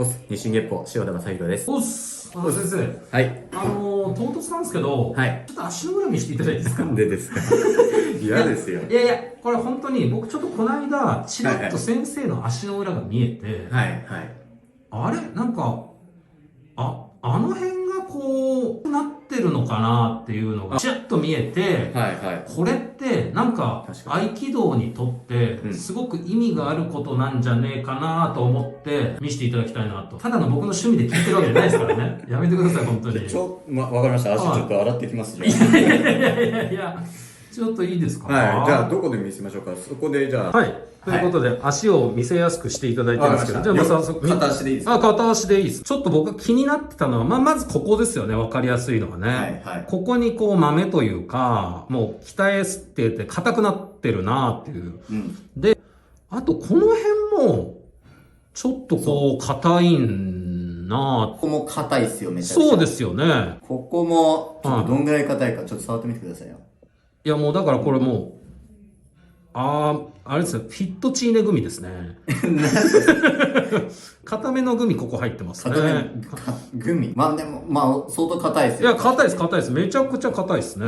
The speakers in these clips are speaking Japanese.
ボス、日進月歩、塩田正宏です。おっす。先生。はい。唐突なんですけど、はい。ちょっと足の裏見していただいていいですか？なんでですか？嫌ですよ。いやいや、これ本当に、僕ちょっとこの間、ちらっと先生の足の裏が見えて、はい、はい。あれなんか、あの辺がこう、なってるのかなっていうのが、ちらっと見えて、はい、はい。これってなんか確か合気道にとってすごく意味があることなんじゃねえかなと思って見せていただきたいなと。ただの僕の趣味で聞いてるわけじゃないですからね。やめてください本当に。わかりました。足ちょっと洗ってきますじゃいやいやいやいやいや、ちょっといいですか？はい。じゃあ、どこで見せましょうか。そこで、じゃあ。はい。ということで、足を見せやすくしていただいてるんですけど、じゃあもう早速。片足でいいですか？片足でいいです。ちょっと僕が気になってたのは、まずここですよね。わかりやすいのはね。はいはい。ここにこう豆というか、もう鍛えすってて硬くなってるなっていう。うん。で、あとこの辺も、ちょっとこう硬いんなここも硬いっすよ、めちゃくちゃ。そうですよね。ここも、ちょっとどんぐらい硬いか、ちょっと触ってみてくださいよ。いやもうだからこれもう、あれですよ、フィットチーネグミですね。硬めのグミここ入ってますね。グミまあでも、まあ相当硬いですよ。いや、硬いです、硬いです。めちゃくちゃ硬いですね。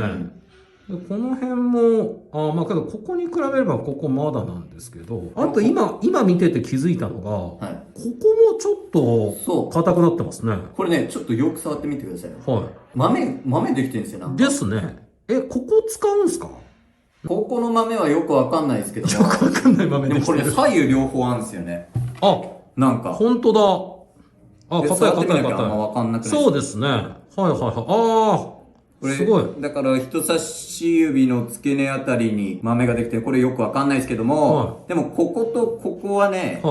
でこの辺も、まあけど、ここに比べればここまだなんですけど、あと今見てて気づいたのが、ここもちょっと硬くなってますね。これね、ちょっとよく触ってみてくださいよ。はい。豆できてるんですよ、なんか。ですね。ここ使うんすか？ここの豆はよくわかんないですけども。よくわかんない豆でもこれ左右両方あるんですよね。なんか。ほんとだ。硬い。あんまわかんなくないそうですね。はいはいはい。すごい。だから人差し指の付け根あたりに豆ができて、これよくわかんないですけども、でもこことここはね、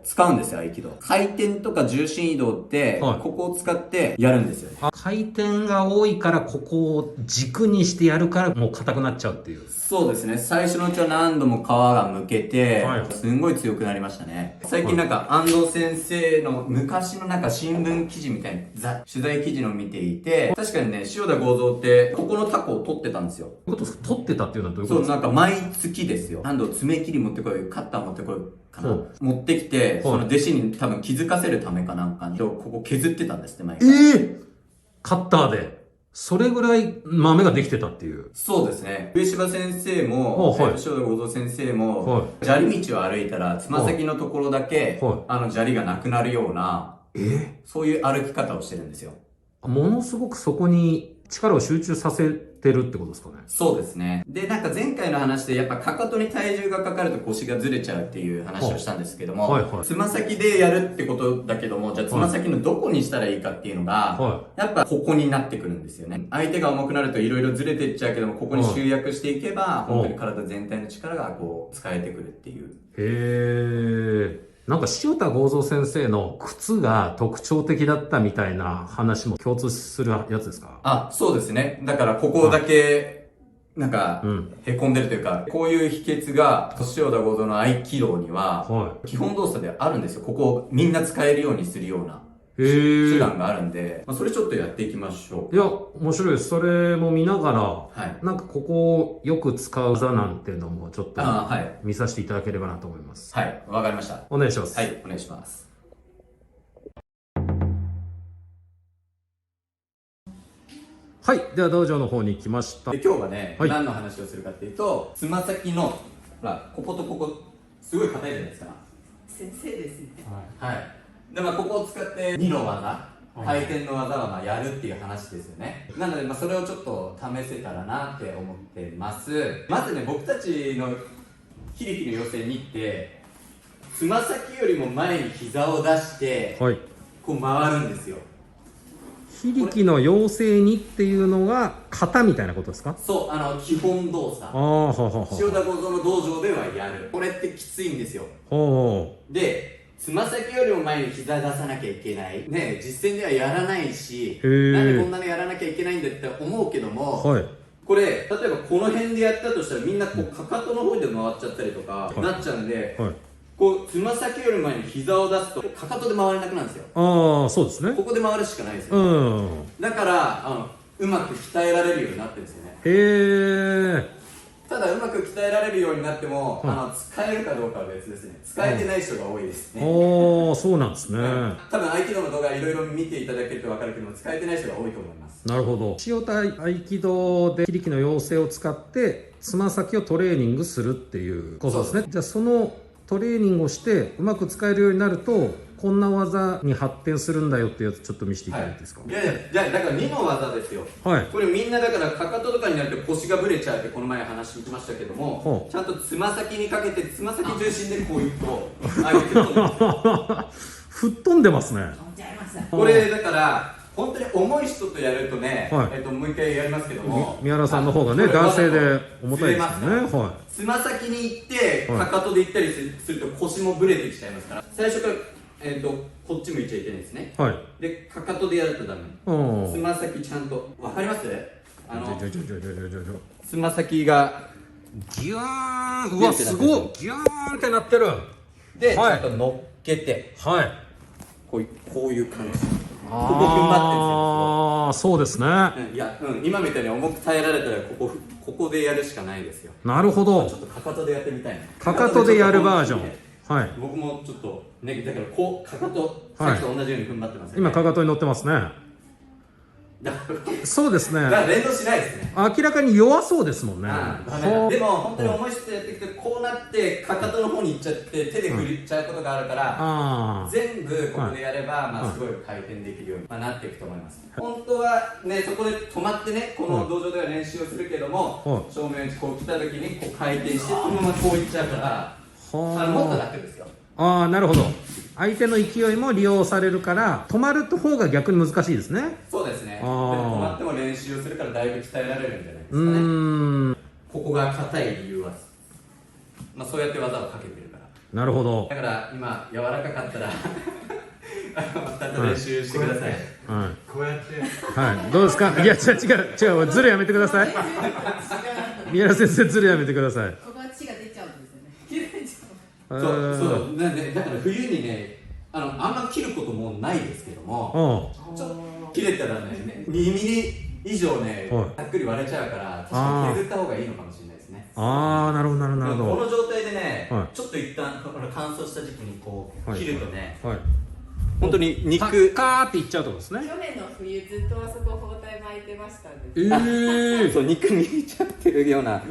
使うんですよ、合気道。回転とか重心移動って、ここを使ってやるんですよね。回転が多いから、ここを軸にしてやるから、もう硬くなっちゃうっていう。そうですね。最初のうちは何度も皮がむけて、すんごい強くなりましたね。最近なんか、安藤先生の昔のなんか新聞記事みたいな、取材記事のを見ていて、確かにね、塩田剛三って、ここのタコを取ってたんですよ。取ってたっていうのはどういうことですか？そう、なんか毎月ですよ。安藤爪切り持ってこい、カッター持ってこいかな。持ってきて、その弟子に多分気づかせるためかなんかに、ここ削ってたんですって、毎回。カッターで。それぐらい豆ができてたっていう。そうですね。上柴先生も、塩田剛三先生も、砂利道を歩いたら、つま先のところだけ、砂利がなくなるような、そういう歩き方をしてるんですよ。ものすごくそこに力を集中させてるってことですかね？そうですね。で、なんか前回の話でやっぱかかとに体重がかかると腰がずれちゃうっていう話をしたんですけども、つま先でやるってことだけども、じゃあつま先のどこにしたらいいかっていうのが、やっぱここになってくるんですよね。相手が重くなると色々ずれていっちゃうけども、ここに集約していけば、本当に体全体の力がこう使えてくるっていう。なんか塩田剛三先生の靴が特徴的だったみたいな話も共通するやつですか？そうですね。だからここだけ、なんか、へこんでるというか、こういう秘訣が、塩田剛三の合気道には、基本動作であるんですよ。ここをみんな使えるようにするような。手段があるんで、それちょっとやっていきましょう。いや、面白いです。それも見ながら、なんかここをよく使う技なんていうのもちょっと見させていただければなと思います。はい、わかりました。お願いします。はい、お願いします。はい、では道場の方に来ました。で、今日はね、何の話をするかっていうと、つま先の、ほら、こことここ、すごい硬いじゃないですか。先生ですね。はい。で、ここを使って2の技、回転の技はやるっていう話ですよね。なので、それをちょっと試せたらなって思ってます。まずね、僕たちのヒリキの要請2って、つま先よりも前に膝を出して、こう回るんですよ。ヒリキの要請2っていうのが型みたいなことですか？そう、基本動作。塩田剛三の道場ではやる。これってきついんですよ。で、つま先よりも前に膝出さなきゃいけない。ね、実践ではやらないし、なんでこんなのやらなきゃいけないんだって思うけども、これ、例えばこの辺でやったとしたらみんなこうかかとの方で回っちゃったりとかなっちゃうんで、こうつま先より前に膝を出すとかかとで回れなくなるんですよ。そうですね。ここで回るしかないですよ、だからうまく鍛えられるようになってるんですよね。ただうまく鍛えられるようになっても、使えるかどうかは別ですね。使えてない人が多いですね。おー、そうなんですね。多分合気道の動画いろいろ見ていただけると分かるけども、使えてない人が多いと思います。なるほど。塩対合気道で切りの要請を使ってつま先をトレーニングするっていうことですね。じゃあそのトレーニングをしてうまく使えるようになるとこんな技に発展するんだよってやつちょっと見せていただいていいですか。いやいや、じゃあだから2の技ですよ。はい。これみんなだからかかととかになると腰がぶれちゃうってこの前話しましたけども、ちゃんとつま先にかけてつま先重心でこういうこう上げてる吹っ飛んでますね。これだから本当に重い人とやるとね、もう一回やりますけども、宮原さんの方がね男性で重たいですよね。はい。つま先に行ってかかとで行ったりすると腰もぶれてきちゃいますから、最初からこっち向いちゃいけないですね。はい。でかかとでやるとダメ。つま先ちゃんとわかります？つま先がギューン、うわすごいギューンってなってる。でちゃんと乗っけて、はい。こういう感じ。ここ踏ん張ってるんですよ。ああ、そうですね。いや、今みたいに重く耐えられたらここでやるしかないですよ。なるほど。ちょっとかかとでやってみたいな。かかとでやるバージョン。はい。僕もちょっとね、だからこうかかとさっきと同じように踏ん張ってますね。今かかとに乗ってますね。そうですね。だから連動しないですね。明らかに弱そうですもんね。でも本当に重い人やってきてこうなってかかとの方に行っちゃって手で振っちゃうことがあるから、全部ここでやればまあすごい回転できるようになっていくと思います。本当はねそこで止まってねこの道場では練習をするけども、正面にこう来た時にこう回転してこのままこういっちゃうからもっと楽ですよ。ああ、なるほど。相手の勢いも利用されるから止まる方が逆に難しいですね。そうですね。で止まっても練習をするからだいぶ鍛えられるんじゃないですかね。ここが硬い理由は、まあそうやって技をかけてるから。なるほど。だから今柔らかかったらまた練習してください。はい。こうやって。はい。どうですか。いや違うずるやめてください。宮原先生ずるやめてください。ここは血が出ちゃうんですよね。そうだから冬にねあんま切ることもないですけども、ちょっと切れたらね2ミリ以上ねざっくり割れちゃうから確かに削った方がいいのかもしれないですね。ああ、なるほどなるほど。この状態でねちょっと一旦乾燥した時期にこう切るとね本当に肉カーっていっちゃうとこですね。去年の冬ずっとあそこ包帯巻いてましたんで。そう肉見えちゃってるような感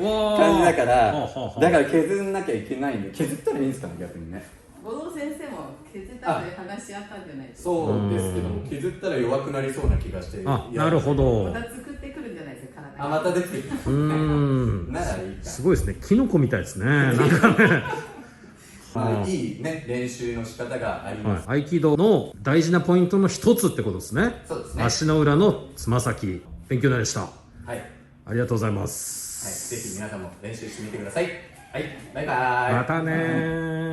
じだから削んなきゃいけないんで、削ったらいいんですかね逆にね。後藤先生も削ったという話し合ったんじゃないですか。そうですけども削ったら弱くなりそうな気がして。なるほど。また作ってくるんじゃないですか体。また出てくる。ならいいか。すごいですね。キノコみたいですね。なんかね。いいね練習の仕方があります。合気道の大事なポイントの一つってことですね。そうですね。足の裏のつま先、勉強になりました。はい。ありがとうございます。はい。ぜひ皆さんも練習してみてください。はい。バイバーイ。またねー。